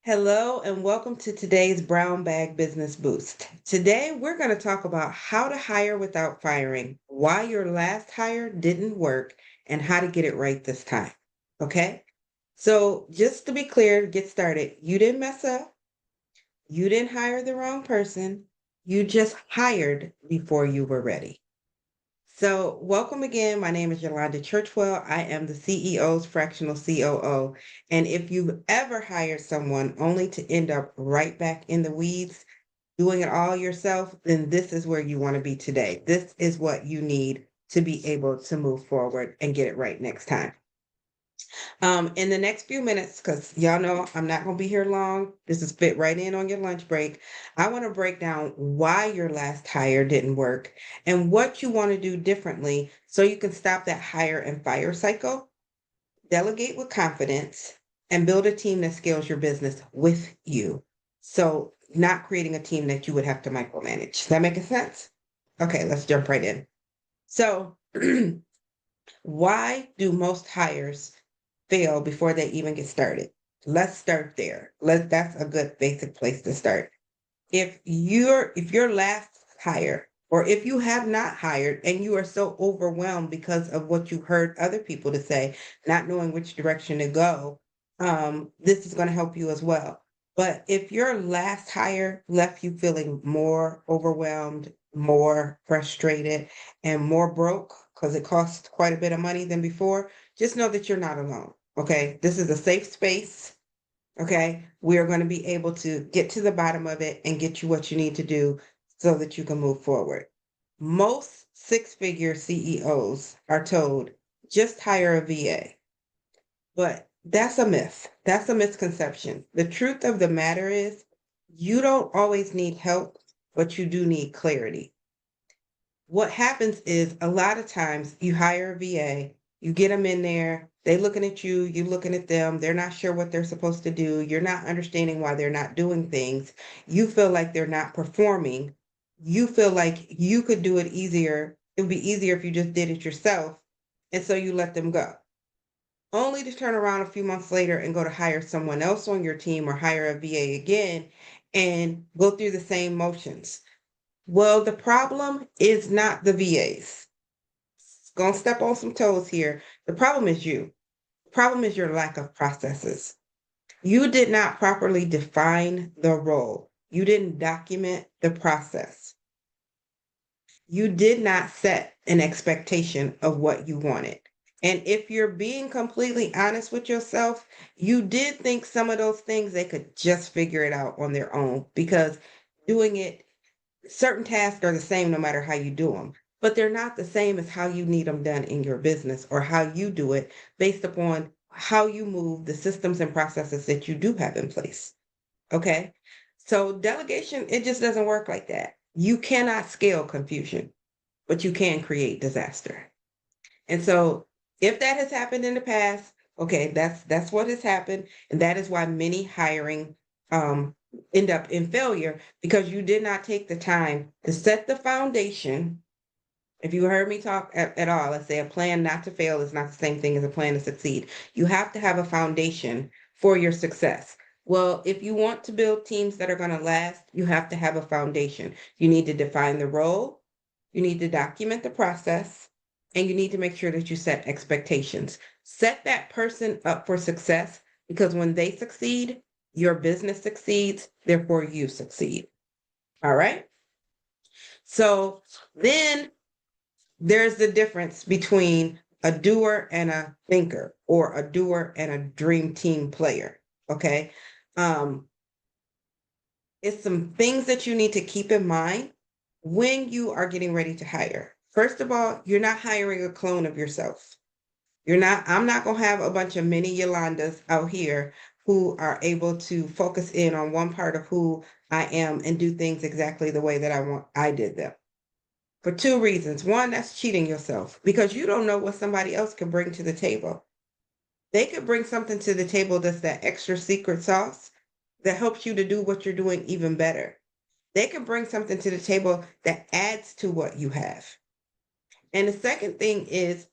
Hello and welcome to today's Brown Bag Business Boost. Today we're going to talk about how to hire without firing, why your last hire didn't work, and how to get it right this time. Okay? So, just to be clear, to get started, you didn't mess up, you didn't hire the wrong person, you just hired before you were ready. So, welcome again. My name is Yolanda Churchwell. I am the CEO's fractional COO. And if you've ever hired someone only to end up right back in the weeds, doing it all yourself, then this is where you want to be today. This is what you need to be able to move forward and get it right next time. In the next few minutes, because y'all know I'm not going to be here long, this is fit right in on your lunch break. I want to break down why your last hire didn't work and what you want to do differently so you can stop that hire and fire cycle, delegate with confidence, and build a team that scales your business with you. So, not creating a team that you would have to micromanage. Does that make sense? Okay, let's jump right in. So, why do most hires fail before they even get started? Let's start there. That's a good basic place to start. If your last hire or if you have not hired and you are so overwhelmed because of what you heard other people to say, not knowing which direction to go, this is going to help you as well. But if your last hire left you feeling more overwhelmed, more frustrated, and more broke because it costs quite a bit of money than before, just know that you're not alone. Okay. This is a safe space. Okay. We are going to be able to get to the bottom of it and get you what you need to do so that you can move forward. Most six-figure CEOs are told just hire a VA. But that's a myth. That's a misconception. The truth of the matter is, you don't always need help, but you do need clarity. What happens is a lot of times you hire a VA, you get them in there, they looking at you looking at them, they're not sure what they're supposed to do, you're not understanding why they're not doing things, you feel like they're not performing, you feel like you could do it easier, it would be easier if you just did it yourself, and so you let them go only to turn around a few months later and go to hire someone else on your team or hire a VA again and go through the same motions. Well, the problem is not the VAs. Gonna step on some toes here. The problem is you. The problem is your lack of processes. You did not properly define the role. You didn't document the process. You did not set an expectation of what you wanted. And if you're being completely honest with yourself, you did think some of those things they could just figure it out on their own because doing it, certain tasks are the same no matter how you do them, but they're not the same as how you need them done in your business or how you do it based upon how you move the systems and processes that you do have in place. Okay. So delegation, it just doesn't work like that. You cannot scale confusion, but you can create disaster. And so if that has happened in the past, okay, that's what has happened. And that is why many hiring um end up in failure because you did not take the time to set the foundation. If you heard me talk at all, let's say a plan not to fail is not the same thing as a plan to succeed. You have to have a foundation for your success. Well, if you want to build teams that are going to last, you have to have a foundation. You need to define the role, you need to document the process, and you need to make sure that you set expectations. Set that person up for success because when they succeed, your business succeeds, therefore you succeed. All right. So then there's the difference between a doer and a thinker or a doer and a dream team player. Okay. Um, it's some things that you need to keep in mind when you are getting ready to hire. First of all, you're not hiring a clone of yourself. I'm not going to have a bunch of mini Yolandas out here who are able to focus in on one part of who I am and do things exactly the way that I did them. For two reasons. One, that's cheating yourself because you don't know what somebody else can bring to the table. They could bring something to the table that's that extra secret sauce that helps you to do what you're doing even better. They can bring something to the table that adds to what you have. And the second thing is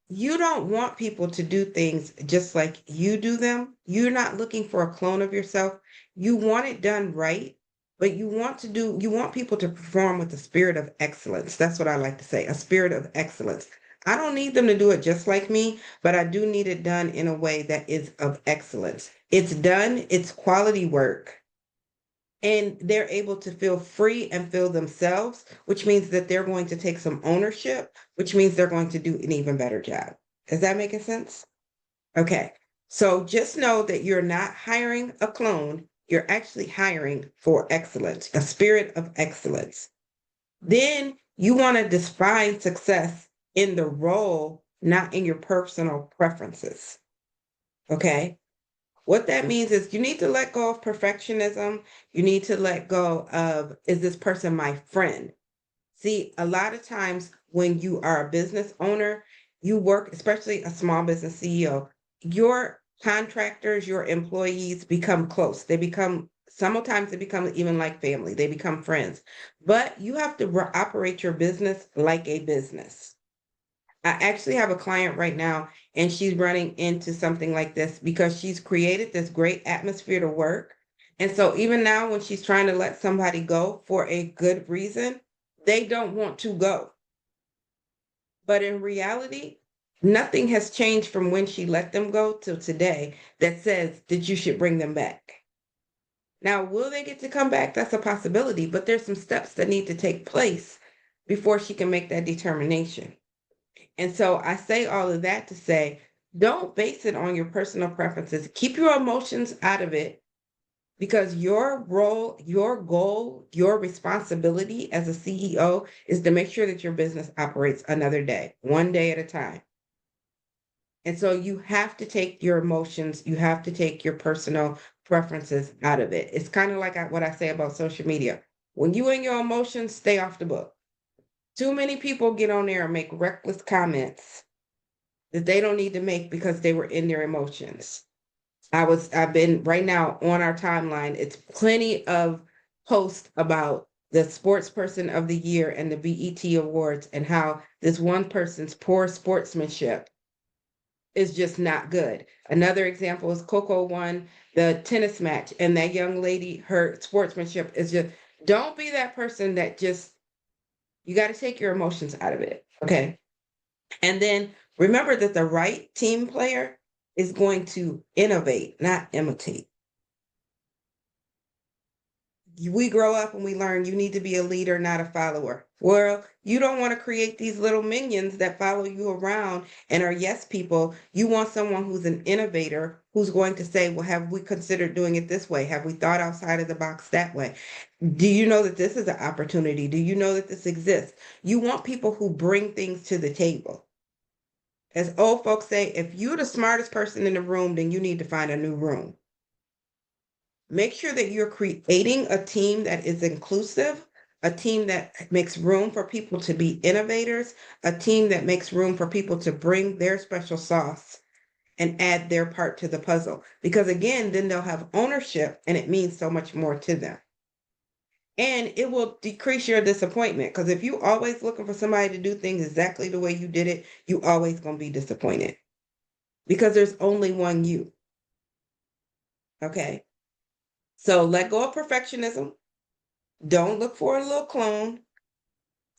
you don't want people to do things just like you do them. You're not looking for a clone of yourself. You want it done right, but you want people to perform with a spirit of excellence. That's what I like to say, a spirit of excellence. I don't need them to do it just like me, but I do need it done in a way that is of excellence. It's done, it's quality work, and they're able to feel free and feel themselves, which means that they're going to take some ownership, which means they're going to do an even better job. Is that making sense? Okay. So just know that you're not hiring a clone, you're actually hiring for excellence, a spirit of excellence. Then you want to define success in the role, not in your personal preferences. Okay. What that means is you need to let go of perfectionism. You need to let go of, is this person my friend? See, a lot of times when you are a business owner, you work, especially a small business CEO, your contractors, your employees become close. They become, sometimes they become even like family, they become friends. But you have to operate your business like a business. I actually have a client right now, and she's running into something like this because she's created this great atmosphere to work. And so even now, when she's trying to let somebody go for a good reason, they don't want to go. But in reality, nothing has changed from when she let them go till today that says that you should bring them back. Now, will they get to come back? That's a possibility, but there's some steps that need to take place before she can make that determination. And so I say all of that to say, don't base it on your personal preferences. Keep your emotions out of it, because your role, your goal, your responsibility as a CEO is to make sure that your business operates another day, one day at a time. And so you have to take your emotions, you have to take your personal preferences out of it. It's kind of like what I say about social media. When you in your emotions, stay off the book. Too many people get on there and make reckless comments that they don't need to make because they were in their emotions. I've been right now on our timeline. It's plenty of posts about the sports person of the year and the BET awards, and how this one person's poor sportsmanship is just not good. Another example is Coco won the tennis match, and that young lady, her sportsmanship is just, don't be that person that just, you got to take your emotions out of it. Okay. And then remember that the right team player is going to innovate, not imitate. We grow up and we learn you need to be a leader, not a follower. Well, you don't want to create these little minions that follow you around and are yes people. You want someone who's an innovator, who's going to say, well, have we considered doing it this way? Have we thought outside of the box that way? Do you know that this is an opportunity? Do you know that this exists? You want people who bring things to the table. As old folks say, if you're the smartest person in the room, then you need to find a new room. Make sure that you're creating a team that is inclusive, a team that makes room for people to be innovators, a team that makes room for people to bring their special sauce and add their part to the puzzle. Because again, then they'll have ownership and it means so much more to them. And it will decrease your disappointment, because if you always looking for somebody to do things exactly the way you did it, you always going to be disappointed, because there's only one you. Okay. So let go of perfectionism. Don't look for a little clone,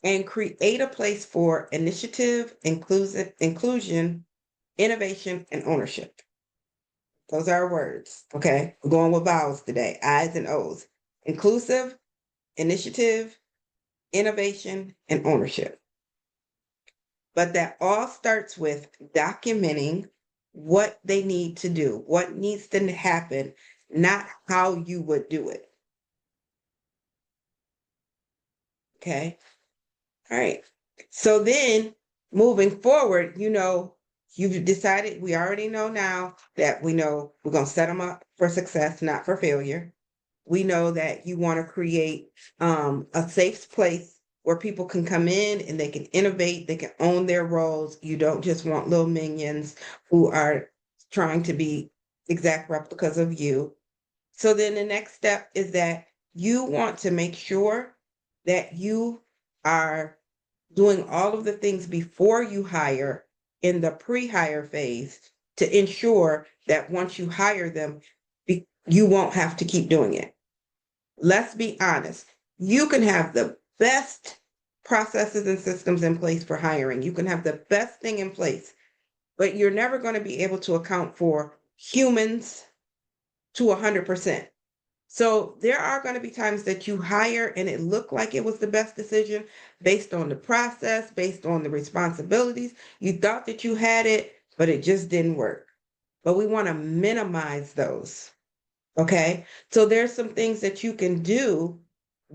and create a place for initiative, inclusion, innovation, and ownership. Those are our words. Okay. We're going with vowels today, I's and O's. Inclusive, initiative, innovation, and ownership. But that all starts with documenting what they need to do, what needs to happen, not how you would do it. Okay. All right. So then moving forward, you've decided, we already know now that we know we're going to set them up for success, not for failure. We know that you want to create a safe place where people can come in and they can innovate, they can own their roles. You don't just want little minions who are trying to be exact replicas of you. So then the next step is that you want to make sure that you are doing all of the things before you hire in the pre-hire phase to ensure that once you hire them, you won't have to keep doing it. Let's be honest. You can have the best processes and systems in place for hiring. You can have the best thing in place, but you're never going to be able to account for humans to 100%. So there are going to be times that you hire and it looked like it was the best decision based on the process, based on the responsibilities. You thought that you had it, but it just didn't work. But we want to minimize those. Okay. So there's some things that you can do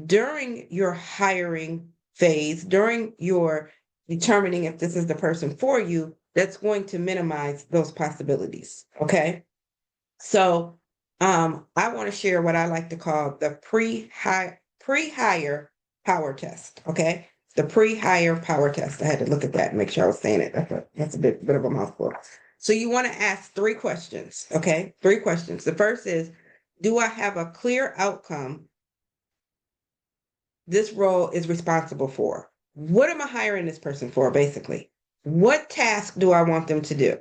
during your hiring phase, during your determining if this is the person for you, that's going to minimize those possibilities. Okay. So I want to share what I like to call the pre-hire power test. Okay. The pre-hire power test. I had to look at that and make sure I was saying it. That's a bit of a mouthful. So you want to ask 3 questions. Okay. 3 questions. The first is, do I have a clear outcome this role is responsible for? What am I hiring this person for, basically? What task do I want them to do?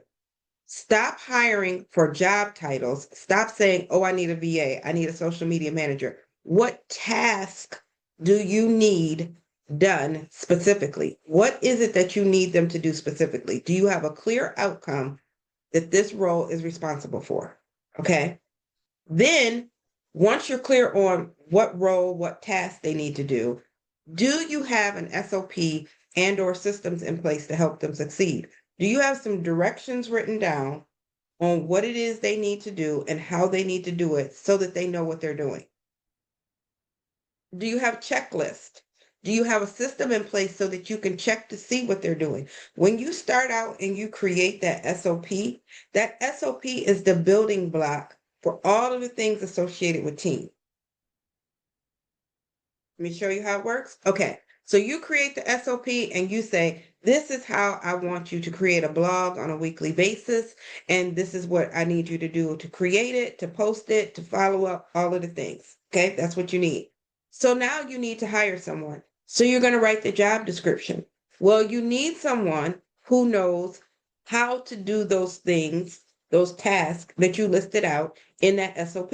Stop hiring for job titles. Stop saying, oh, I need a VA. I need a social media manager. What task do you need done specifically? What is it that you need them to do specifically? Do you have a clear outcome that this role is responsible for? Okay. Then, once you're clear on what role, what task they need to do you have an SOP and or systems in place to help them succeed? Do you have some directions written down on what it is they need to do and how they need to do it so that they know what they're doing? Do you have a checklist? Do you have a system in place so that you can check to see what they're doing? When you start out and you create that SOP is the building block for all of the things associated with team. Let me show you how it works. Okay, so you create the SOP and you say, this is how I want you to create a blog on a weekly basis. And this is what I need you to do to create it, to post it, to follow up, all of the things. Okay, that's what you need. So now you need to hire someone. So you're going to write the job description. Well, you need someone who knows how to do those things, those tasks that you listed out in that SOP.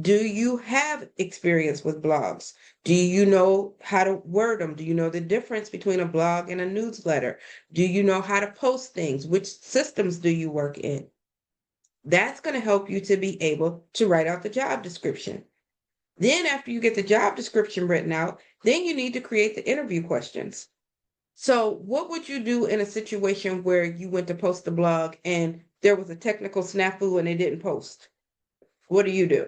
Do you have experience with blogs? Do you know how to word them? Do you know the difference between a blog and a newsletter? Do you know how to post things? Which systems do you work in? That's going to help you to be able to write out the job description. Then after you get the job description written out, then you need to create the interview questions. So what would you do in a situation where you went to post a blog and there was a technical snafu and it didn't post? What do you do?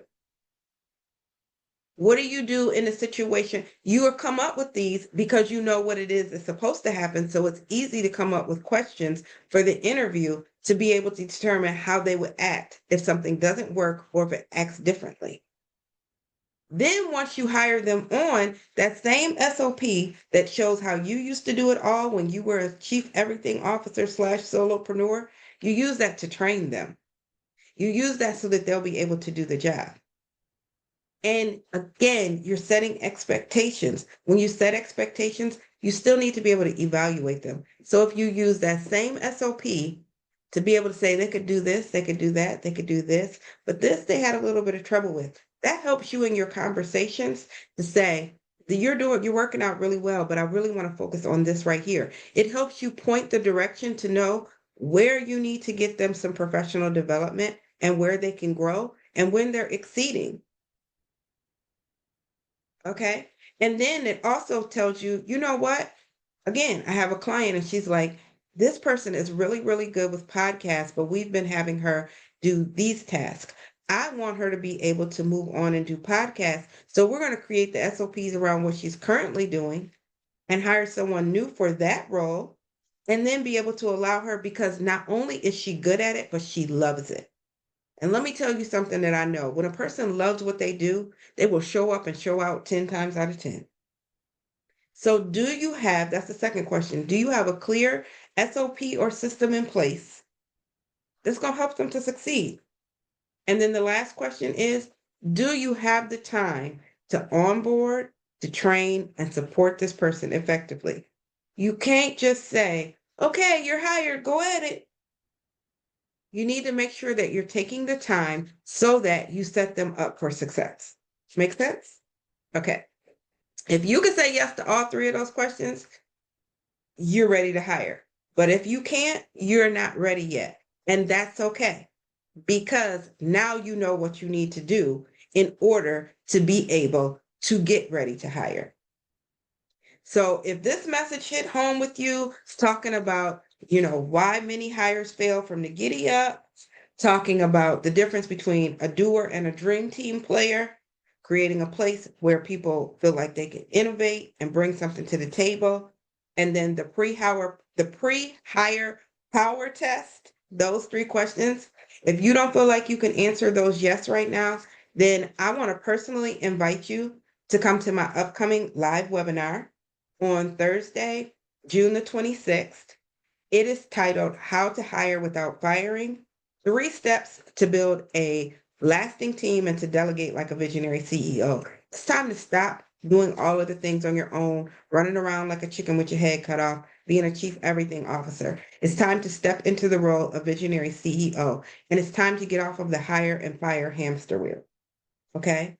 What do you do in a situation? You have come up with these because you know what it is that's supposed to happen. So it's easy to come up with questions for the interview to be able to determine how they would act if something doesn't work or if it acts differently. Then once you hire them on, that same SOP that shows how you used to do it all when you were a chief everything officer / solopreneur, you use that to train them. You use that so that they'll be able to do the job. And again, you're setting expectations. When you set expectations, you still need to be able to evaluate them. So if you use that same SOP to be able to say they could do this, they could do that, they could do this, but this they had a little bit of trouble with. That helps you in your conversations to say that you're working out really well, but I really want to focus on this right here. It helps you point the direction to know where you need to get them some professional development and where they can grow and when they're exceeding. Okay. And then it also tells you, you know what? Again, I have a client and she's like, this person is really, really good with podcasts, but we've been having her do these tasks. I want her to be able to move on and do podcasts. So we're going to create the SOPs around what she's currently doing and hire someone new for that role. And then be able to allow her, because not only is she good at it, but she loves it. And let me tell you something that I know. When a person loves what they do, they will show up and show out 10 times out of 10. So that's the second question. Do you have a clear SOP or system in place that's going to help them to succeed? And then the last question is, do you have the time to onboard, to train, and support this person effectively? You can't just say, Okay, you're hired, go at it. You need to make sure that you're taking the time so that you set them up for success. Make sense? Okay. If you can say yes to all three of those questions, you're ready to hire. But if you can't, you're not ready yet. And that's okay, because now you know what you need to do in order to be able to get ready to hire. So if this message hit home with you, it's talking about, why many hires fail from the giddy up, talking about the difference between a doer and a dream team player, creating a place where people feel like they can innovate and bring something to the table, and then the pre-hire power test, those three questions. If you don't feel like you can answer those yes right now, then I want to personally invite you to come to my upcoming live webinar on Thursday, June the 26th. It is titled How to Hire Without Firing: 3 Steps to Build a Lasting Team and to Delegate Like a Visionary CEO. It's time to stop doing all of the things on your own, running around like a chicken with your head cut off, being a chief everything officer. It's time to step into the role of visionary CEO, and it's time to get off of the hire and fire hamster wheel. Okay?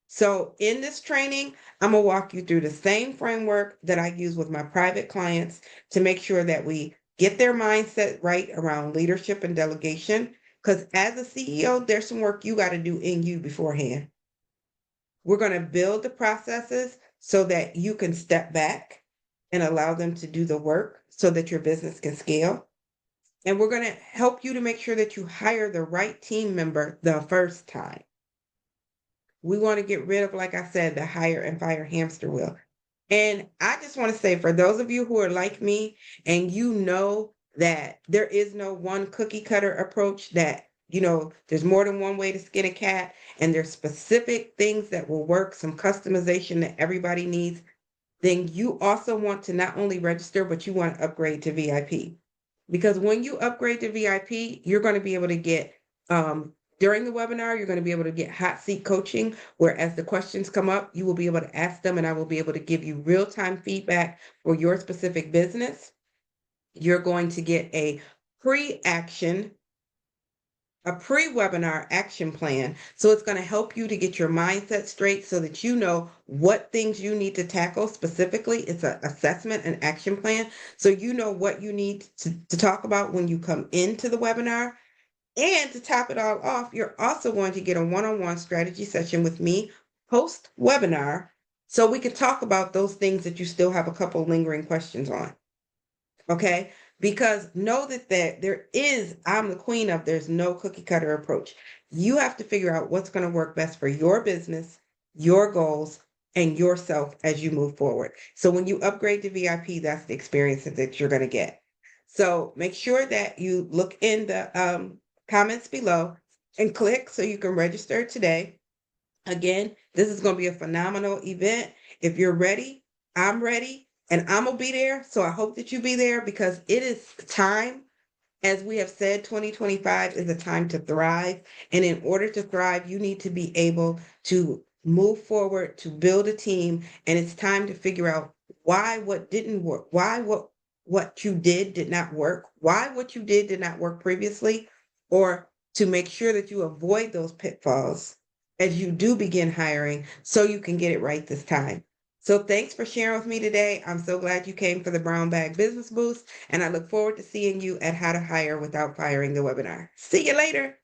So in this training, I'm gonna walk you through the same framework that I use with my private clients to make sure that we get their mindset right around leadership and delegation. Because as a CEO, there's some work you got to do in you beforehand. We're going to build the processes so that you can step back and allow them to do the work so that your business can scale. And we're going to help you to make sure that you hire the right team member the first time. We want to get rid of, like I said, the hire and fire hamster wheel. And I just want to say, for those of you who are like me and you know that there is no one cookie cutter approach, that, there's more than one way to skin a cat, and there's specific things that will work, some customization that everybody needs, then you also want to not only register, but you want to upgrade to VIP. Because when you upgrade to VIP, you're going to be able to get, during the webinar, you're going to be able to get hot seat coaching, where as the questions come up, you will be able to ask them and I will be able to give you real-time feedback for your specific business. You're going to get a pre-webinar action plan. So it's going to help you to get your mindset straight so that you know what things you need to tackle specifically. It's an assessment and action plan. So you know what you need to talk about when you come into the webinar. And to top it all off, you're also going to get a one-on-one strategy session with me post webinar, so we can talk about those things that you still have a couple lingering questions on. Okay? Because know that I'm the queen of there's no cookie cutter approach. You have to figure out what's going to work best for your business, your goals, and yourself as you move forward. So when you upgrade to VIP, that's the experience that you're going to get. So make sure that you look in the comments below and click so you can register today. Again, this is going to be a phenomenal event. If you're ready, I'm ready, and I'm going to be there. So I hope that you be there, because it is time. As we have said, 2025 is a time to thrive. And in order to thrive, you need to be able to move forward, to build a team. And it's time to figure out why what didn't work, why what you did not work, why what you did not work previously, or to make sure that you avoid those pitfalls as you do begin hiring so you can get it right this time. So thanks for sharing with me today. I'm so glad you came for the Brown Bag Business Boost, and I look forward to seeing you at How to Hire Without Firing the webinar. See you later.